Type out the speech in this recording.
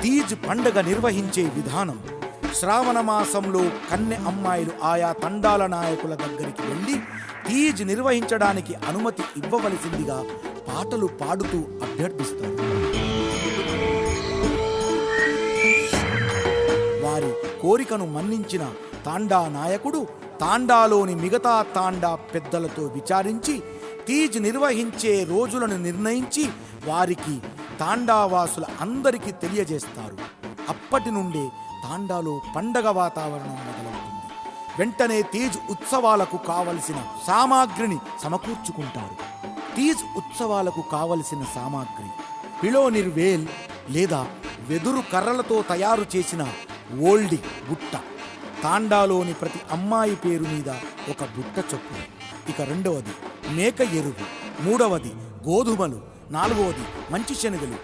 తీజ్ పండగ నిర్వహించే విధానం: శ్రావణ మాసంలో కన్నె అమ్మాయిలు ఆయా తండాల నాయకుల దగ్గరికి వెళ్ళి తీజ్ నిర్వహించడానికి అనుమతి ఇవ్వవలసిందిగా పాటలు పాడుతూ అభ్యర్థిస్తారు. వారి కోరికను మన్నించిన తాండా నాయకుడు తాండాలోని మిగతా తాండా పెద్దలతో విచారించి తీజ్ నిర్వహించే రోజులను నిర్ణయించి వారికి తాండావాసుల అందరికీ తెలియజేస్తారు. అప్పటి నుండే తాండాలో పండగ వాతావరణం మొదలవుతుంది. వెంటనే తీజ్ ఉత్సవాలకు కావలసిన సామాగ్రిని సమకూర్చుకుంటారు. తీజ్ ఉత్సవాలకు కావలసిన సామాగ్రి: పిలోనిర్వేల్ లేదా వెదురు కర్రలతో తయారు చేసిన ఓల్డి బుట్ట, తాండాలోని ప్రతి అమ్మాయి పేరు మీద ఒక బుట్ట చొప్పున. ఇక రెండవది మేక ఎరువు, మూడవది గోధుమలు, నాలుగవది మంచి శనగలు,